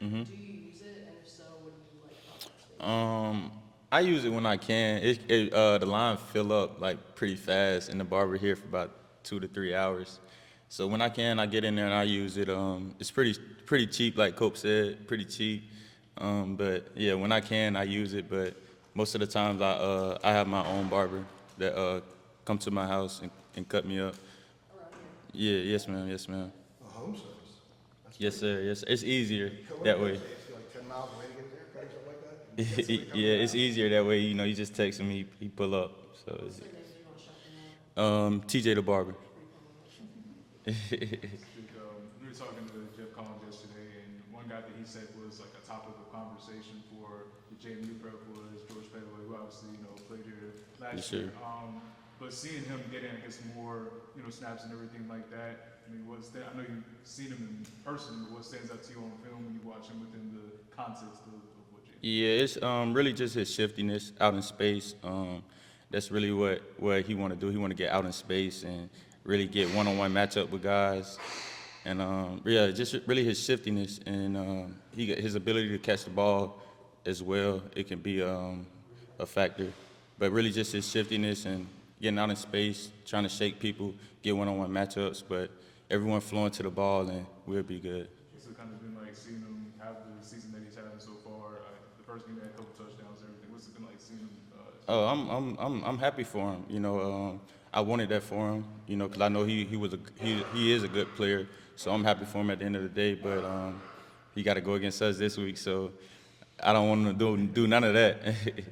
Mm-hmm. Do you use it? And if so, what do you like about that space? I use it when I can. The line fill up like pretty fast, and the barber here for about 2 to 3 hours. So when I can, I get in there and I use it. It's pretty cheap, like Cope said, pretty cheap. But yeah, when I can, I use it. But most of the times, I have my own barber that come to my house and cut me up. Around here? Yeah, yes, ma'am, yes, ma'am. A home service. That's Yes, pretty sir. Yes, it's easier cool. What that do you way. guys say? It's like 10 miles away to get there, something like that? You get somebody coming Yeah, to it's the house? easier that way. You just text him, he pull up. So What's it's, their name? Do you want to shout them out? TJ the barber. We were talking to Jeff Collins yesterday, and one guy that he said was like a topic of conversation for the JMU prep was George Pettaway, who obviously played here Yes, last sir. year. But seeing him get in, I guess, more snaps and everything like that. I mean, I know you've seen him in person, but what stands out to you on film when you watch him within the context of what JMU? Yeah, it's really just his shiftiness out in space. That's really what he want to do. He want to get out in space and really get one-on-one matchup with guys. And yeah, just really his shiftiness and his ability to catch the ball as well. It can be a factor, but really just his shiftiness and getting out in space, trying to shake people, get one-on-one matchups. But everyone flowing to the ball, and we'll be good. It's kind of been like seeing him have the season that he's having so far. The first game, he had a couple touchdowns and everything. What's it been like seeing him? Oh, I'm happy for him. I wanted that for him. Because I know he is a good player. So I'm happy for him at the end of the day. But he got to go against us this week, so I don't want him to do none of that.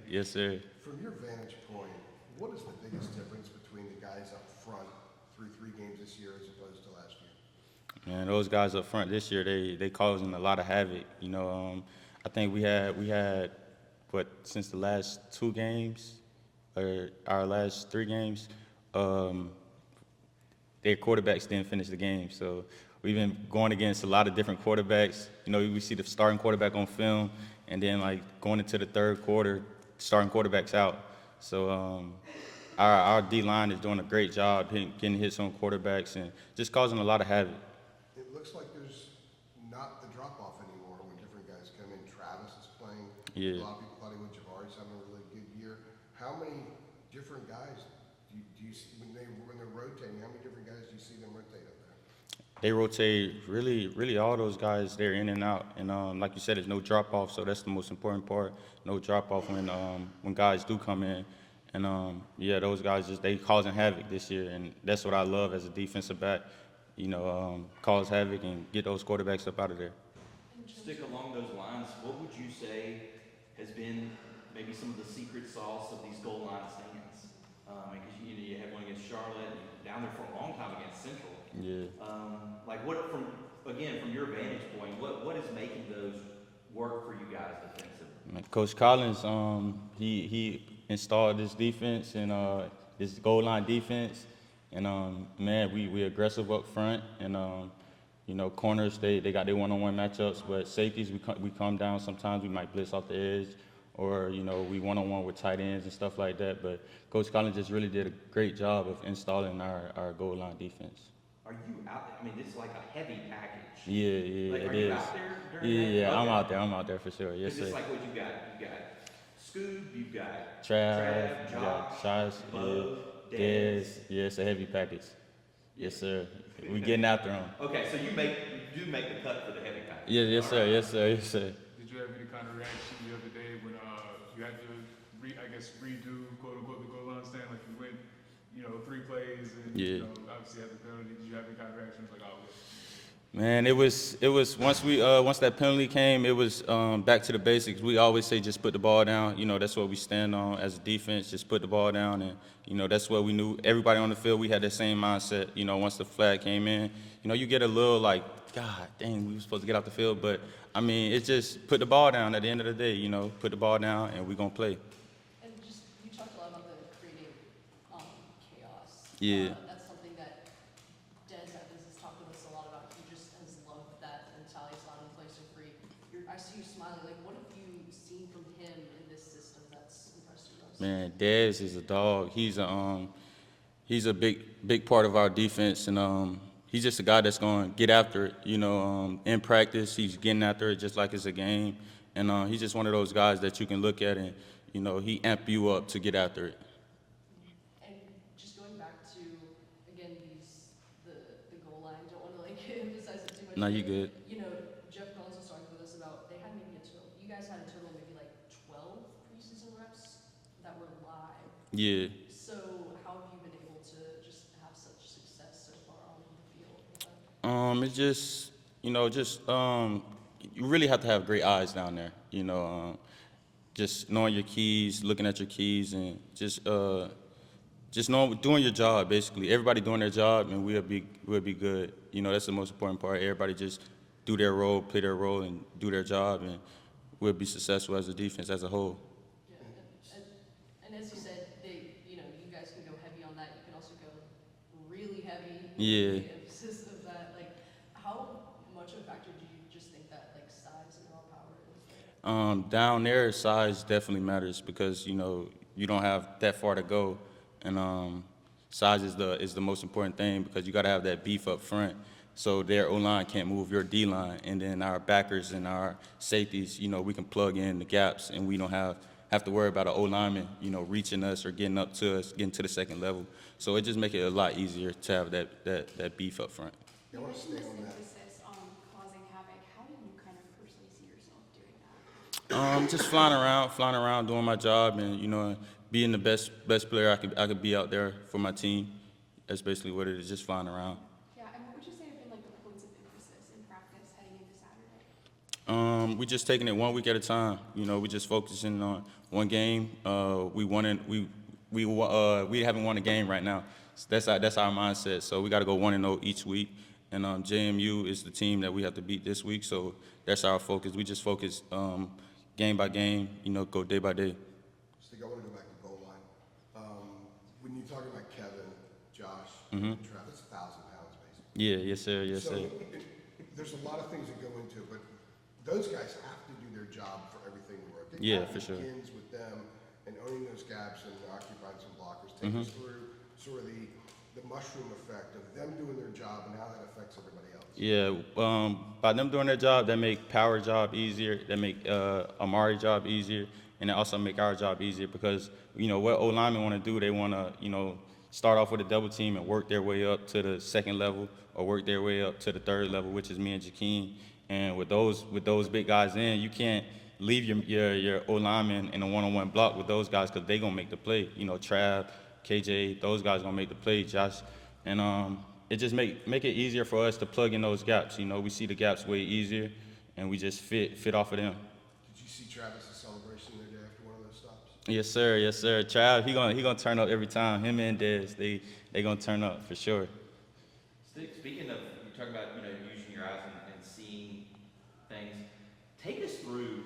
Yes, sir. From your vantage point, what is the biggest difference between the guys up front through 3 games this year as opposed to last year? Man, those guys up front this year, they causing a lot of havoc. I think we had since the last 2 games, or our last 3 games, their quarterbacks didn't finish the game. So we've been going against a lot of different quarterbacks. We see the starting quarterback on film, and then like going into the third quarter, starting quarterbacks out. So our D line is doing a great job getting hits on quarterbacks and just causing a lot of havoc. It looks like there's not the drop-off anymore when different guys come in. Travis is playing. Yeah. A lot of people thought he would. Jabari's having a really good year. How many different guys do you see when they're rotating? How many different guys do you see them rotate up there? They rotate really all those guys. They're in and out, and like you said, there's no drop off. So that's the most important part. No drop off when guys do come in, and yeah, those guys they causing havoc this year, and that's what I love as a defensive back. Cause havoc and get those quarterbacks up out of there. Stick along those lines, what would you say has been maybe some of the secret sauce of these goal line stands? Because you had one against Charlotte, and down there for a long time against Central. Yeah. Like from your vantage point, what is making those work for you guys defensively? Coach Collins, he installed this defense and this goal line defense, and man, we aggressive up front, and corners they got their one-on-one matchups, but safeties we come down sometimes. We might blitz off the edge, or we one-on-one with tight ends and stuff like that. But Coach Collins just really did a great job of installing our goal line defense. Are you out there? I mean, this is like a heavy package. Yeah, Like, it are you is. out there during that? Yeah, Okay. I'm out there for sure. Yes, It's sir. like what you got. You got Scoob, you've got Trav, Josh, Bo, yeah, Dez. Dez. Yeah, it's a heavy package. Yes, sir. We getting after them. Okay, so you do make the cut for the heavy package. Yeah, yes, sir. Yes, sir. Yes, sir. Did you have any kind of reaction the other day when you had to redo quote unquote the goal line stand? Like you went 3 plays and Yeah. obviously had the penalty. Did you have any kind of reaction? Like, oh, Man, it was once that penalty came, it was back to the basics. We always say just put the ball down. That's what we stand on as a defense. Just put the ball down, and that's what we knew. Everybody on the field, we had that same mindset. Once the flag came in, you get a little like, God dang, we were supposed to get off the field, but I mean, it's just put the ball down. At the end of the day, put the ball down, and we're gonna play. And just, you talked a lot about the creating chaos. Yeah. That's something that Des Evans has talked with us a lot about. He just has loved that mentality, it's allowed him to play so free. I see you smiling. Like, what have you seen from him in this system that's impressed you most? Man, Dez is a dog. He's a big part of our defense, and he's just a guy that's going to get after it. In practice, he's getting after it just like it's a game. And he's just one of those guys that you can look at and, he amp you up to get after it. And just going back to, again, the goal line, don't want to like emphasize it too much. No, you good. Jeff Collins was talking with us about, they had maybe a total, you guys had a total of maybe like 12 preseason reps that were live. Yeah. So how have you been able to just have such success so far on the field with that? It's just, you really have to have great eyes down there. Just knowing your keys, looking at your keys, and just doing your job. Basically, everybody doing their job, and we'll be good. That's the most important part. Everybody just do their role, play their role, and do their job, and we'll be successful as a defense as a whole. Yeah, and as you said, you guys can go heavy on that. You can also go really heavy. Yeah. The emphasis of that, like, how much of a factor do you just think that like size and raw power is there? Down there, size definitely matters because you don't have that far to go, and size is the most important thing because you got to have that beef up front. So their O-line can't move your D-line, and then our backers and our safeties, we can plug in the gaps, and we don't have to worry about an O-lineman, reaching us or getting up to us, getting to the second level. So it just makes it a lot easier to have that beef up front. I want to stay on that. Emphasis on causing havoc. How do you kind of personally see yourself doing that? Just flying around, doing my job, and being the best player I could be out there for my team. That's basically what it is, just flying around. Yeah, and what would you say have been like the points of emphasis in practice heading into Saturday? We just taking it 1 week at a time. We just focusing on one game. We haven't won a game right now. That's our mindset. So we got to go 1-0 each week. And JMU is the team that we have to beat this week. So that's our focus. We just focus game by game. Go day by day. Steve, I want to go back to goal line. When you're talking about Kevin, Josh, Mm-hmm. Travis, 1,000 pounds basically. Yeah, yes sir, yes So sir. there's a lot of things that go into it, but those guys have to do their job for everything to work. It Yeah, kind of for sure. begins with them and owning those gaps and occupying some blockers. Take Mm-hmm. us through sort of the mushroom effect of them doing their job and how that affects everybody else. Yeah, by them doing their job, that make Power job easier. That make Amari job easier, and it also make our job easier because what O linemen want to do, they want to start off with a double team and work their way up to the second level or work their way up to the third level, which is me and Jakeem. And with those big guys in, you can't leave your O lineman in a one-on-one block with those guys because they gonna make the play. Trav, KJ, those guys gonna make the play. Josh, and it just make it easier for us to plug in those gaps. We see the gaps way easier, and we just fit off of them. Did you see Travis's celebration the day after one of those stops? Yes sir, yes sir. Trav, he gonna turn up every time. Him and Dez, they gonna turn up for sure. Speaking of, you're talking about, using your eyes and seeing things. Take us through,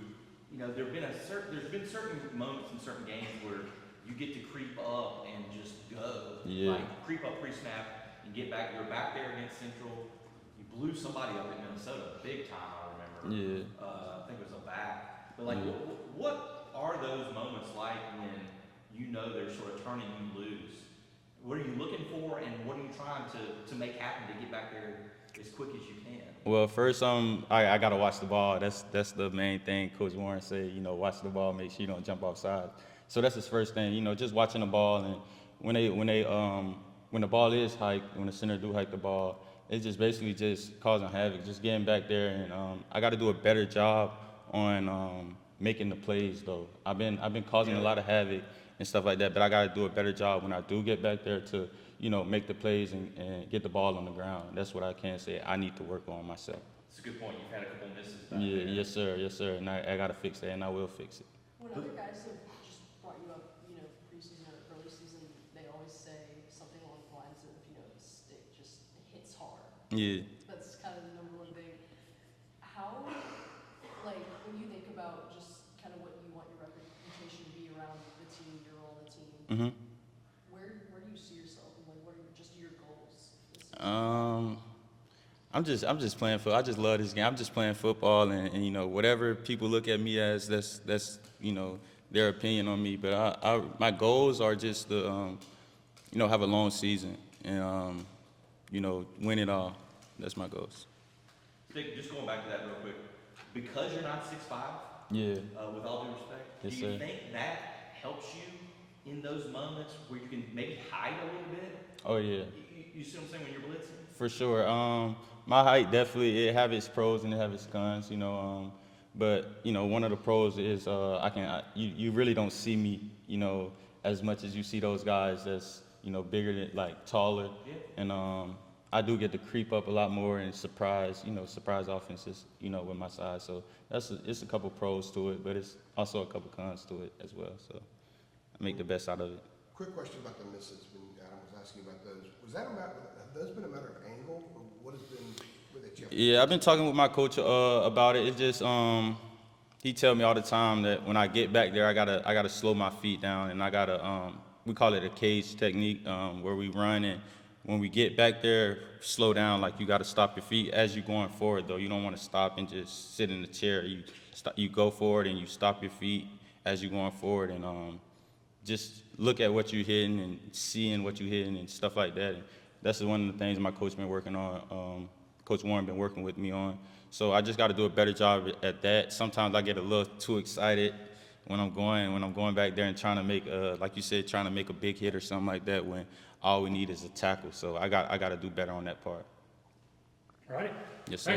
there's been certain moments in certain games where you get to creep up and just go. Yeah. Like creep up pre-snap and get back. You're back there against Central. You blew somebody up in Minnesota big time, I remember. Yeah. I think it was a back. But like, Yeah. what are those moments like when they're sort of turning you loose? What are you looking for, and what are you trying to make happen to get back there as quick as you can? Well, first, I gotta watch the ball. That's the main thing. Coach Warren said, watch the ball, make sure you don't jump offside. So that's his first thing. Just watching the ball, and when the ball is hiked, when the center do hike the ball, it's just basically just causing havoc, just getting back there, and I got to do a better job on making the plays though. I've been causing a lot of havoc and stuff like that, but I got to do a better job when I do get back there to make the plays and get the ball on the ground. That's what I can say I need to work on myself. It's a good point. You've had a couple misses back Yeah, there. yes sir, and I got to fix that, and I will fix it. When other guys have just brought you up, preseason or early season, they always say something along the lines of, the stick just hits hard. Yeah. That's kind of the number one thing. How, when you think about just kind of what you want your reputation to be around the team, your role in the team, Mhm. where do you see yourself, and what are just your goals this season? I'm just playing football. I just love this game. I'm just playing football, and whatever people look at me as, that's their opinion on me. But my goals are just to have a long season and win it all. That's my goals. Stick, just going back to that real quick, because you're not 6'5", Yeah. with all due respect, Yes, do you sir. think that helps you in those moments where you can maybe hide a little bit? Oh yeah. You see what I'm saying when you're blitzing? For sure. My height definitely it have its pros and it have its cons, but one of the pros is you really don't see me, as much as you see those guys that's bigger than like taller, Yeah. and I do get to creep up a lot more and surprise offenses, with my size. So it's a couple pros to it, but it's also a couple cons to it as well. So I make the best out of it. Quick question about the misses when Adam was asking about those. Have those been a matter of angle, or what has been with it? Yeah, I've been talking with my coach about it. It just he tell me all the time that when I get back there, I gotta slow my feet down, and I gotta we call it a cage technique, where we run, and when we get back there, slow down. Like you gotta stop your feet as you're going forward. Though you don't want to stop and just sit in the chair. You go forward and you stop your feet as you're going forward, and just look at what you're hitting and seeing what you're hitting and stuff like that. And that's one of the things my coach been working on. Coach Warren been working with me on. So I just got to do a better job at that. Sometimes I get a little too excited when I'm going back there and trying to make, like you said, trying to make a big hit or something like that when all we need is a tackle. So I got to do better on that part. All right. Yes, sir.